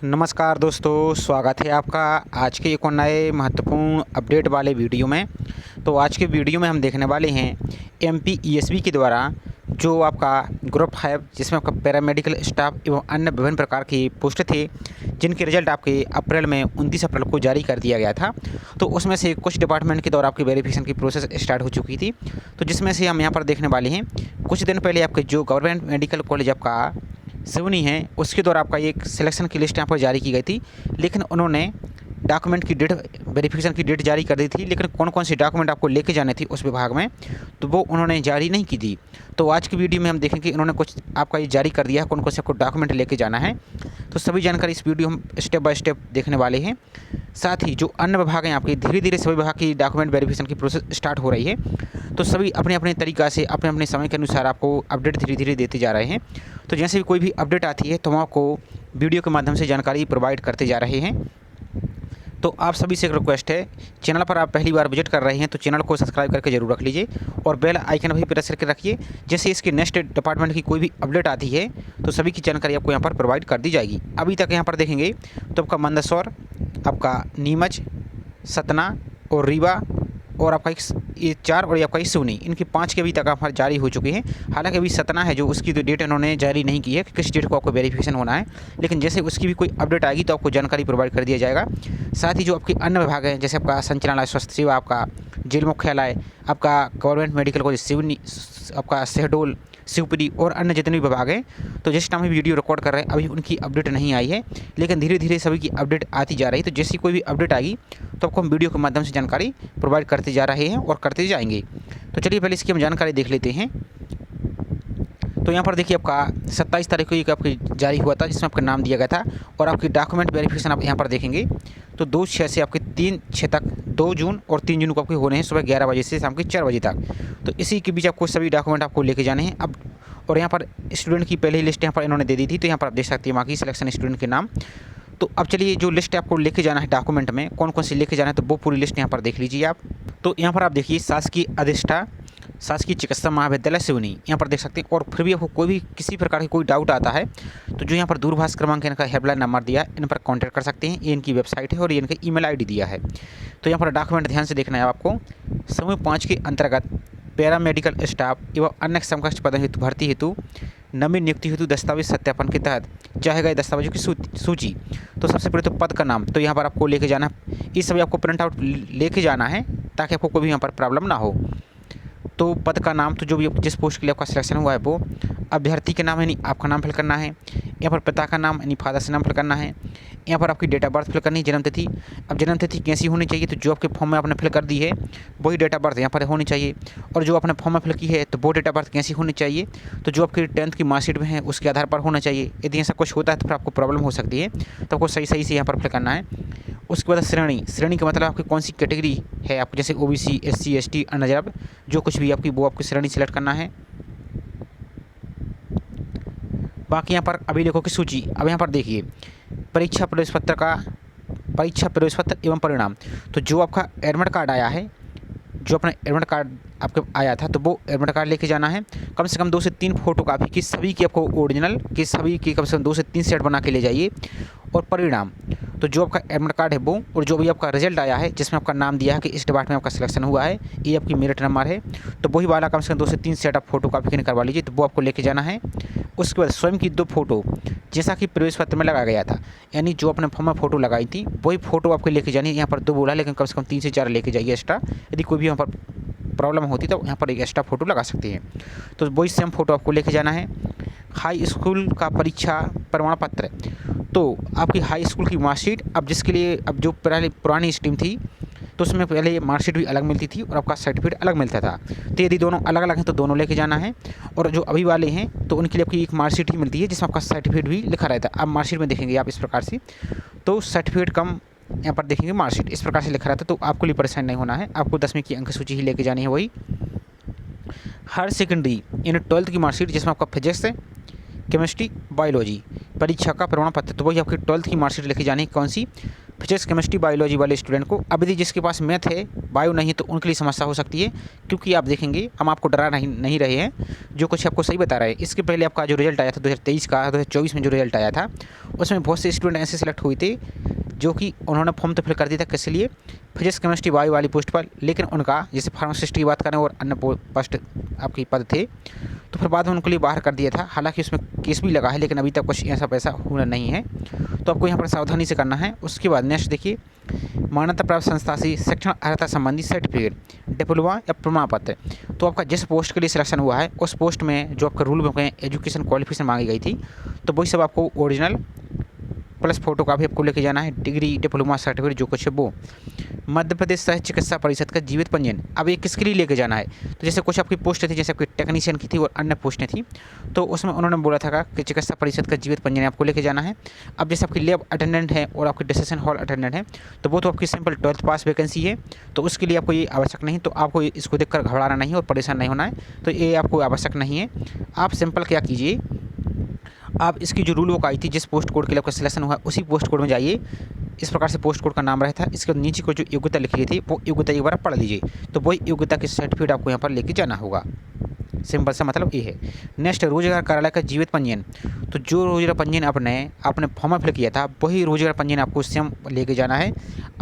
नमस्कार दोस्तों, स्वागत है आपका आज के एक और नए महत्वपूर्ण अपडेट वाले वीडियो में। तो आज के वीडियो में हम देखने वाले हैं एमपीईएसबी के द्वारा जो आपका ग्रुप है, जिसमें आपका पैरामेडिकल स्टाफ एवं अन्य विभिन्न प्रकार की पोस्ट थे, जिनके रिजल्ट आपके अप्रैल में 29 अप्रैल को जारी कर दिया गया था। तो उसमें से कुछ डिपार्टमेंट के द्वारा आपकी वेरिफिकेशन की प्रोसेस स्टार्ट हो चुकी थी। तो जिसमें से हम यहाँ पर देखने वाले हैं, कुछ दिन पहले आपके जो गवर्नमेंट मेडिकल कॉलेज आपका सिवनी है, उसके द्वारा आपका एक सिलेक्शन की लिस्ट यहाँ पर जारी की गई थी, लेकिन उन्होंने डॉक्यूमेंट की डेट, वेरिफिकेशन की डेट जारी कर दी थी, लेकिन कौन कौन सी डॉक्यूमेंट आपको लेके जाने थी उस विभाग में, तो वो उन्होंने जारी नहीं की थी। तो आज की वीडियो में हम देखेंगे उन्होंने कुछ आपका ये जारी कर दिया है, कौन कौन से आपको डॉक्यूमेंट लेके जाना है। तो सभी जानकारी इस वीडियो हम स्टेप बाय स्टेप देखने वाले हैं। साथ ही जो अन्य विभाग हैं आपके, धीरे धीरे सभी विभाग की डॉक्यूमेंट वेरिफिकेशन की प्रोसेस स्टार्ट हो रही है। तो सभी अपने अपने तरीक़ा से अपने अपने समय के अनुसार आपको अपडेट धीरे धीरे देते जा रहे हैं। तो जैसे भी कोई भी अपडेट आती है तो हम आपको वीडियो के माध्यम से जानकारी प्रोवाइड करते जा रहे हैं। तो आप सभी से एक रिक्वेस्ट है, चैनल पर आप पहली बार विजिट कर रहे हैं तो चैनल को सब्सक्राइब करके जरूर रख लीजिए और बेल आइकन भी प्रेस करके रखिए। जैसे इसके नेक्स्ट डिपार्टमेंट की कोई भी अपडेट आती है तो सभी की जानकारी आपको यहाँ पर प्रोवाइड कर दी जाएगी। अभी तक यहाँ पर देखेंगे तो आपका मंदसौर, आपका नीमच, सतना और रीवा और आपका ये 4 और आपका सिवनी, इनकी 5 के अभी तक आप जारी हो चुकी हैं। हालांकि अभी सतना है जो, उसकी तो डेट इन्होंने जारी नहीं की है कि किस डेट को आपको वेरिफिकेशन होना है, लेकिन जैसे उसकी भी कोई अपडेट आएगी तो आपको जानकारी प्रोवाइड कर दिया जाएगा। साथ ही जो आपके अन्य विभाग हैं, जैसे आपका संचालनालय स्वास्थ्य सेवा, आपका जेल मुख्यालय, आपका गवर्नमेंट मेडिकल कॉलेज सिवनी, आपका शहडोल, शिवपुरी और अन्य जितने भी विभाग हैं, तो जिस टाइम हम वीडियो रिकॉर्ड कर रहे हैं अभी उनकी अपडेट नहीं आई है, लेकिन धीरे धीरे सभी की अपडेट आती जा रही है। तो जैसी कोई भी अपडेट आएगी तो आपको हम वीडियो के माध्यम से जानकारी प्रोवाइड करते जा रहे हैं और करते जाएंगे। तो चलिए पहले इसकी हम जानकारी देख लेते हैं। तो यहाँ पर देखिए आपका 27 तारीख को एक आपकी जारी हुआ था, जिसमें आपका नाम दिया गया था और आपकी डॉक्यूमेंट वेरिफिकेशन आप यहाँ पर देखेंगे तो 2/6 से आपके 3/6 तक, 2 जून और 3 जून को आपके होने हैं सुबह 11 बजे से शाम के 4 बजे तक। तो इसी के बीच आपको सभी डॉक्यूमेंट आपको लेके जाने हैं। अब और यहाँ पर स्टूडेंट की पहली लिस्ट यहाँ पर इन्होंने दे दी थी, तो यहाँ पर आप देख सकते हैं वहाँ की सिलेक्शन स्टूडेंट के नाम। तो अब चलिए जो लिस्ट आपको लेके जाना है डॉक्यूमेंट में, कौन कौन सी लेके जाना है, तो वो पूरी लिस्ट यहाँ पर देख लीजिए आप। तो यहाँ पर आप देखिए शासकीय अधिष्ठा शासकीय चिकित्सा महाविद्यालय सिवनी, यहाँ पर देख सकते हैं। और फिर भी आपको कोई भी किसी प्रकार की कोई डाउट आता है तो जो यहाँ पर दूरभाष क्रमांक इनका हेल्पलाइन नंबर दिया है, इन पर कांटेक्ट कर सकते हैं। ये इनकी वेबसाइट है और ये इनका ईमेल आईडी दिया है। तो यहाँ पर डॉक्यूमेंट ध्यान से देखना है आपको। समूह 5 के अंतर्गत पैरामेडिकल स्टाफ एवं अन्य समकक्ष पदों हेतु भर्ती हेतु नवीन नियुक्ति हेतु दस्तावेज सत्यापन के तहत चाहे गए दस्तावेजों की सूची। तो सबसे पहले तो पद का नाम, तो यहाँ पर आपको लेके जाना है, ये सभी आपको प्रिंट आउट लेके जाना है ताकि आपको कोई भी यहाँ पर प्रॉब्लम ना हो। तो पद का नाम, तो जो भी जिस पोस्ट के लिए आपका सिलेक्शन हुआ है वो अभ्यर्थी के नाम यानी आपका नाम फिल करना है। यहाँ पर पिता का नाम यानी फादर से नाम फिल करना है। यहाँ पर आपकी डेट ऑफ बर्थ फिल करनी है, जन्म तिथि। अब जन्म तिथि कैसी होनी चाहिए, तो जो आपके फॉर्म में आपने फिल कर दी है वही डेट ऑफ बर्थ यहाँ पर होनी चाहिए। और जो आपने फॉर्म में फिल की है तो वो डेट ऑफ बर्थ कैसी होनी चाहिए, तो जो आपकी 10th की मार्कशीट में है उसके आधार पर होना चाहिए। यदि ऐसा कुछ होता है तो फिर आपको प्रॉब्लम हो सकती है, तो आपको सही सही से यहाँ पर फिल करना है। उसके बाद श्रेणी का मतलब आपकी कौन सी कैटेगरी है, आपको जैसे ओबीसी, एससी, एसटी, अनरिजर्व, जो कुछ भी आपकी वो आपकी श्रेणी सेलेक्ट करना है। बाकी यहाँ पर अभिलेखों की सूची, अब यहाँ पर देखिए परीक्षा प्रवेश पत्र एवं परिणाम। तो जो आपका एडमिट कार्ड आया है, जो अपना एडमिट कार्ड आपके आया था, तो वो एडमिट कार्ड लेके जाना है। कम से कम 2 से 3 फोटो कापी की सभी की आपको ओरिजिनल की सभी की कम से कम 2 से 3 सेट बना के ले जाइए। और परिणाम, तो जो आपका एडमिट कार्ड है वो, और जो भी आपका रिजल्ट आया है जिसमें आपका नाम दिया है कि इस डिपार्टमेंट में आपका सिलेक्शन हुआ है, ये आपकी मेरिट नंबर है, तो वही वाला कम से कम 2 से 3 सेट आप फोटो कापी के करवा लीजिए, तो वो आपको लेके जाना है। उसके बाद स्वयं की 2 फोटो, जैसा कि प्रवेश पत्र में लगाया गया था, यानी जो अपने फॉर्म में फ़ोटो लगाई थी वही फ़ोटो आपको लेके जानी है। यहाँ पर 2 बोला, लेकिन कम से कम 3 से 4 लेके जाइए एक्स्ट्रा। यदि कोई भी यहाँ पर प्रॉब्लम होती तो यहाँ पर एक एक्स्ट्रा फ़ोटो लगा सकते हैं, तो वही सेम फ़ोटो आपको लेके जाना है। हाई स्कूल का परीक्षा प्रमाण पत्र, तो आपकी हाई स्कूल की मार्कशीट, अब जिसके लिए अब जो पहले पुरानी स्ट्रीम थी तो उसमें पहले मार्कशीट भी अलग मिलती थी और आपका सर्टिफिकेट अलग मिलता था। तो यदि दोनों अलग अलग हैं तो दोनों लेके जाना है। और जो अभी वाले हैं तो उनके लिए आपकी एक मार्कशीट ही मिलती है जिसमें आपका सर्टिफिकेट भी लिखा रहता है। अब मार्कशीट में देखेंगे आप इस प्रकार से, तो सर्टिफिकेट कम, यहाँ पर देखेंगे मार्कशीट इस प्रकार से लिखा रहता है, तो आपको लिए परेशान नहीं होना है। आपको 10वीं की अंक सूची ही लेके जानी है। वही हायर सेकेंडरी यानी 12th की मार्कशीट जिसमें आपका फिजिक्स, केमिस्ट्री, बायोलॉजी परीक्षा का प्रमाण पत्र, तो वही आपकी 12th की मार्कशीट लेके जानी है। कौन सी, फिजिक्स केमिस्ट्री बायोलॉजी वाले स्टूडेंट को। अब यदि जिसके पास मैथ है, बायो नहीं, तो उनके लिए समस्या हो सकती है, क्योंकि आप देखेंगे हम आपको डरा नहीं रहे हैं, जो कुछ आपको सही बता रहे हैं। इसके पहले आपका जो रिजल्ट आया था 2023 का, 2024 में जो रिजल्ट आया था, उसमें बहुत से स्टूडेंट ऐसे सिलेक्ट हुए थे जो कि उन्होंने फॉर्म तो फिल कर दिया था, किस लिए, फिजिक्स केमिस्ट्री बायो वाली पोस्ट पर, लेकिन उनका जैसे फार्मासिस्ट की बात करें और अन्य पोस्ट आपकी पद थे, तो फिर बाद में उनके लिए बाहर कर दिया था। हालांकि उसमें केस भी लगा है, लेकिन अभी तक कुछ ऐसा पैसा हुआ नहीं है, तो आपको यहाँ पर सावधानी से करना है। उसके बाद नेक्स्ट देखिए, मान्यता प्राप्त संस्था से शिक्षण अर्हता संबंधी सर्टिफिकेट, डिप्लोमा या प्रमाण पत्र। तो आपका जिस पोस्ट के लिए सिलेक्शन हुआ है, उस पोस्ट में जो आपका रूल में एजुकेशन क्वालिफिकेशन मांगी गई थी, तो वही सब आपको ओरिजिनल प्लस फोटो का भी आपको लेके जाना है, डिग्री, डिप्लोमा, सर्टिफिकेट जो कुछ है वो। मध्य प्रदेश शहरी चिकित्सा परिषद का जीवित पंजीयन, अब ये किसके लिए लेके जाना है, तो जैसे कुछ आपकी पोस्ट थी, जैसे आपकी टेक्नीशियन की थी और अन्य पोस्टें थी, तो उसमें उन्होंने बोला था कि चिकित्सा परिषद का जीवित पंजीयन आपको लेके जाना है। अब जैसे आपकी लैब अटेंडेंट है और आपकी डिसेशन हॉल अटेंडेंट है, तो वो तो आपकी सिंपल 12th पास वैकेंसी है, तो उसके लिए आपको ये आवश्यक नहीं, तो आपको इसको देखकर घबराना नहीं और परेशान नहीं होना है, तो ये आपको आवश्यक नहीं है। आप सिंपल क्या कीजिए, आप इसकी जो रूल बुक आई थी, जिस पोस्ट कोड के लिए आपका सिलेक्शन हुआ, उसी पोस्ट कोड में जाइए। इस प्रकार से पोस्ट कोड का नाम रहता है, इसके नीचे को जो योग्यता लिखी गई थी, वो योग्यता एक बार पढ़ लीजिए, तो वही योग्यता के सर्टिफिकेट आपको यहाँ पर लेके जाना होगा। सिंपल सा मतलब ये है। नेक्स्ट, रोजगार कार्यालय का जीवित पंजीयन, तो जो रोजगार पंजीयन आपने फॉर्म फिल किया था, वही रोजगार पंजीयन आपको स्वयं लेके जाना है।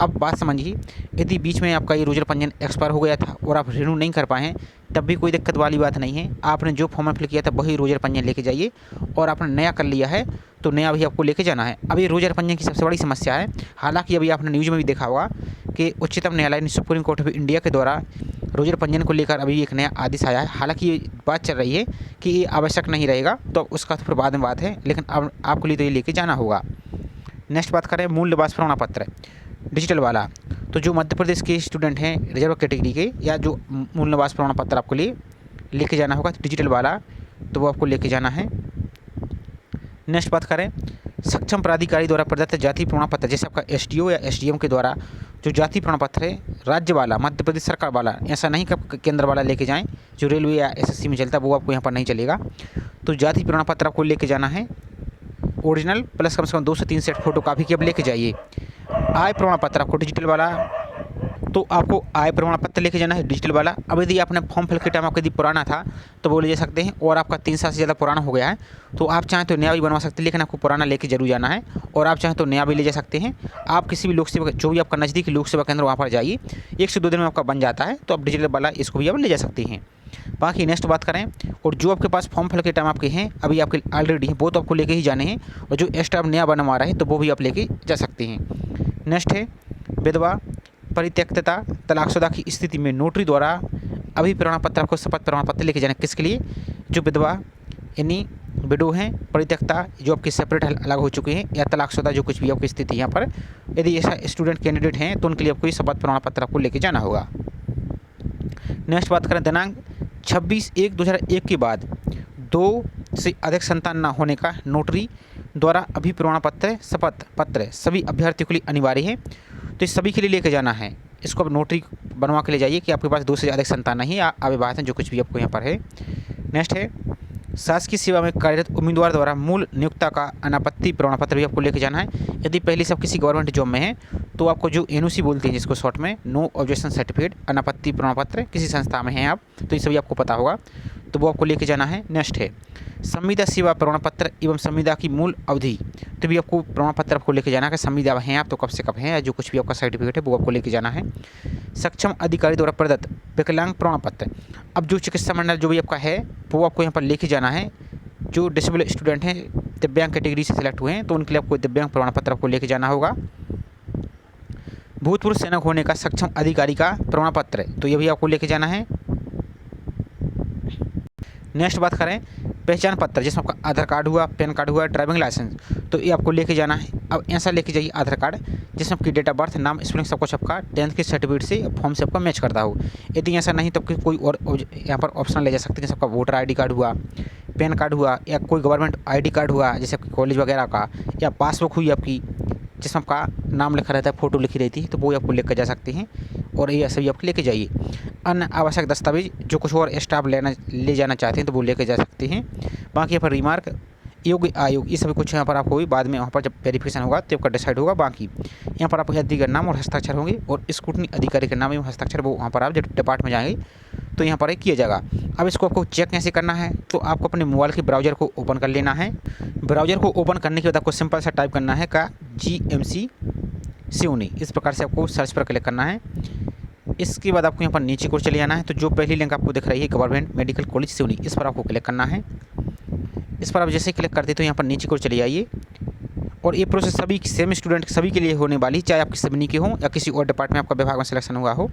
अब बात समझिए, यदि बीच में आपका ये रोजगार पंजीयन एक्सपायर हो गया था और आप रिन्यू नहीं कर पाए हैं, तब भी कोई दिक्कत वाली बात नहीं है। आपने जो फॉर्म फिल किया था वही रोजगार पंजीयन लेके जाइए, और आपने नया कर लिया है तो नया भी आपको लेके जाना है। अब ये रोजगार पंजीयन की सबसे बड़ी समस्या है। हालांकि अभी आपने न्यूज़ में भी देखा होगा कि उच्चतम न्यायालय सुप्रीम कोर्ट ऑफ इंडिया के द्वारा रोजगार पंजीयन को लेकर अभी एक नया आदेश आया है। हालांकि ये बात चल रही है कि ये आवश्यक नहीं रहेगा, तो उसका तो फिर बाद में बात है, लेकिन अब आपके लिए तो ये लेके जाना होगा। नेक्स्ट बात करें, मूल निवास प्रमाण पत्र डिजिटल वाला, तो जो मध्य प्रदेश के स्टूडेंट हैं रिजर्व कैटेगरी के, या जो मूल निवास प्रमाण पत्र आपको लिए लेके जाना होगा डिजिटल वाला, तो वो आपको लेके जाना है। नेक्स्ट बात करें, सक्षम प्राधिकारी द्वारा प्रदत्त जाति प्रमाण पत्र, जैसे आपका एसडीओ या एसडीएम के द्वारा जो जाति प्रमाण पत्र है, राज्य वाला, मध्य प्रदेश सरकार वाला, ऐसा नहीं कि केंद्र वाला लेके जाएं, जो रेलवे या एसएससी में चलता है वो आपको यहाँ पर नहीं चलेगा। तो जाति प्रमाण पत्र आपको लेके जाना है ओरिजिनल, प्लस कम से कम 2 से 3 सेट फोटो कापी की आप लेके जाइए। आय प्रमाण पत्र आपको डिजिटल वाला, तो आपको आय प्रमाण पत्र लेके जाना है डिजिटल वाला। अब यदि आपने फॉर्म फिल के टाइम आपका यदि पुराना था तो वो ले जा सकते हैं, और आपका 3 साल से ज़्यादा पुराना हो गया है तो आप चाहें तो नया भी बनवा सकते हैं, लेकिन आपको पुराना लेके जरूर जाना है, और आप चाहें तो नया भी ले जा सकते हैं। आप किसी भी लोक सेवा, जो भी आपका नज़दीकी लोक सेवा केंद्र, वहाँ पर जाइए, 1 से 2 दिन में आपका बन जाता है, तो आप डिजिटल वाला इसको भी आप ले जा सकते हैं। बाकी नेक्स्ट बात करें, और जो आपके पास फॉर्म फिल के टाइम आपके हैं, अभी आपके ऑलरेडी हैं, वो तो आपको लेके ही जाने हैं, और जो एक्स्ट्रा नया बनवा रहे हैं तो वो भी आप लेके जा सकते हैं। नेक्स्ट है, विधवा, परित्यक्तता, तलाकशुदा की स्थिति में नोटरी द्वारा अभी प्रमाण पत्र, आपको शपथ प्रमाण पत्र लेके जाना है। किसके लिए, जो विधवा यानी विडो हैं, परित्यक्ता जो आपके सेपरेट अलग हो चुके हैं, या तलाकशुदा जो कुछ भी आपकी स्थिति है यहाँ पर, यदि ऐसा स्टूडेंट कैंडिडेट हैं तो उनके लिए आपको ये शपथ प्रमाण पत्र आपको लेके जाना होगा। नेक्स्ट बात करें, दिनांक 26/1/2001 के बाद 2 से अधिक संतान न होने का नोटरी द्वारा अभी प्रमाण पत्र, शपथ पत्र सभी अभ्यर्थियों के लिए अनिवार्य है, तो इस सभी के लिए लेके जाना है। इसको अब नोटरी बनवा के ले जाइए कि आपके पास 2 से अधिक संतान नहीं, या अविवाहित हैं, जो कुछ भी आपको यहाँ पर है। नेक्स्ट है, शासकीय सेवा में कार्यरत उम्मीदवार द्वारा मूल नियोक्ता का अनापत्ति प्रमाण पत्र भी आपको लेके जाना है। यदि पहले से आप किसी गवर्नमेंट जॉब में हैं तो आपको जो एनओसी बोलते हैं, जिसको शॉर्ट में नो ऑब्जेक्शन सर्टिफिकेट, अनापत्ति प्रमाण पत्र, किसी संस्था में हैं आप तो ये सभी आपको पता होगा, तो वो आपको लेके जाना है। नेक्स्ट है, संविदा सेवा प्रमाण पत्र एवं संविदा की मूल अवधि, तो भी आपको प्रमाण पत्र आपको लेके जाना है। संविदा हैं आप तो कब से कब हैं, जो कुछ भी आपका सर्टिफिकेट है वो आपको लेके जाना है। सक्षम अधिकारी द्वारा प्रदत्त विकलांग प्रमाण पत्र, अब जो चिकित्सा मंडल जो भी आपका है वो आपको यहाँ पर लेके जाना है। जो डिसेबल स्टूडेंट हैं, दिव्यांग कैटेगरी से सिलेक्ट हुए हैं, तो उनके लिए आपको दिव्यांग प्रमाण पत्र आपको लेके जाना होगा। भूतपूर्व सैनिक होने का सक्षम अधिकारी का प्रमाण पत्र, तो ये भी आपको लेके जाना है। नेक्स्ट बात करें, पहचान पत्र, जिसमें आपका आधार कार्ड हुआ, पैन कार्ड हुआ, ड्राइविंग लाइसेंस, तो ये आपको लेके जाना है। अब ऐसा लेके जाइए आधार कार्ड जिसमें आपकी डेट ऑफ बर्थ, नाम, स्पेलिंग सब कुछ आपका 10th के सर्टिफिकेट से, फॉर्म से आपका मैच करता हो। यदि ऐसा नहीं तो कोई और यहाँ पर ऑप्शन ले जा सकते हैं, जैसे आपका वोटर ID कार्ड हुआ, पैन कार्ड हुआ, या कोई गवर्नमेंट ID कार्ड हुआ, जैसे आपकी कॉलेज वगैरह का, या पासबुक हुई आपकी जिसमें आपका नाम लिखा रहता है, फ़ोटो लिखी रहती है, तो वो आपको लेकर जा सकते हैं, और ये सभी आपको लेके जाइए। अन्य आवश्यक दस्तावेज जो कुछ और स्टाफ ले जाना चाहते हैं तो वो लेके जा सकते हैं। बाकी यहाँ पर रिमार्क, योग्य आयोग, ये सभी कुछ यहाँ पर आपको भी बाद में वहाँ पर जब वेरिफिकेशन होगा तो आपका डिसाइड होगा। बाकी यहाँ पर आपके अधिकारी का नाम और हस्ताक्षर होंगे और स्क्रूटनी अधिकारी का नाम एवं हस्ताक्षर वो वहाँ पर आप जब डिपार्टमेंट में जाएंगे तो यहाँ पर किया जाएगा। अब इसको आपको चेक कैसे करना है, तो आपको अपने मोबाइल के ब्राउज़र को ओपन कर लेना है। ब्राउज़र को ओपन करने के बाद आपको सिंपल सा टाइप करना है का GMC सिवनी, इस प्रकार से आपको सर्च पर क्लिक करना है। इसके बाद आपको यहाँ पर नीचे को चले जाना है। तो जो पहली लिंक आपको दिख रही है गवर्नमेंट मेडिकल कॉलेज सिवनी, इस पर आपको क्लिक करना है। इस पर आप जैसे क्लिक करते तो यहाँ पर नीचे को चले जाइए और ये प्रोसेस सभी सेम स्टूडेंट सभी के लिए होने वाली, चाहे आपकी सिवनी के हो या किसी और डिपार्टमेंट में आपका विभाग में सिलेक्शन हुआ हो।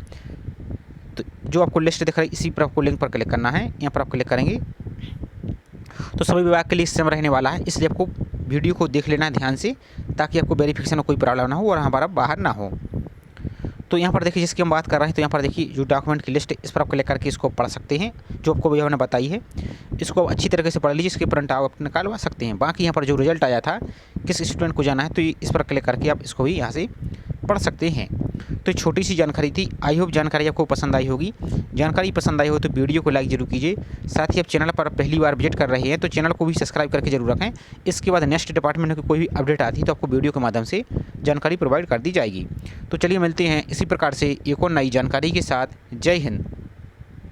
तो जो आपको लिस्ट दिख रही है इसी पर आपको लिंक पर क्लिक करना है। यहाँ पर आप क्लिक करेंगे तो सभी विभाग के लिए सेम रहने वाला है, इसलिए आपको वीडियो को देख लेना है ध्यान से, ताकि आपको वेरिफिकेशन में कोई प्रॉब्लम ना हो और हमारा बाहर ना हो। तो यहाँ पर देखिए जिसकी हम बात कर रहे हैं, तो यहाँ पर देखिए जो डॉक्यूमेंट की लिस्ट है इस पर आप क्लिक करके इसको पढ़ सकते हैं। जो आपको भैया ने बताई है इसको अच्छी तरीके से पढ़ लीजिए, इसके प्रिंट आप निकालवा सकते हैं। बाकी यहाँ पर जो रिजल्ट आया था किस स्टूडेंट को जाना है तो इस पर क्लिक करके आप इसको भी यहाँ से पढ़ सकते हैं। तो छोटी सी जानकारी थी, आई होप जानकारी आपको पसंद आई होगी। जानकारी पसंद आई हो तो वीडियो को लाइक जरूर कीजिए। साथ ही आप चैनल पर पहली बार विजिट कर रहे हैं तो चैनल को भी सब्सक्राइब करके जरूर रखें। इसके बाद नेक्स्ट डिपार्टमेंट की कोई भी अपडेट आती है तो आपको वीडियो के माध्यम से जानकारी प्रोवाइड कर दी जाएगी। तो चलिए मिलते हैं इसी प्रकार से एक और नई जानकारी के साथ। जय हिंद।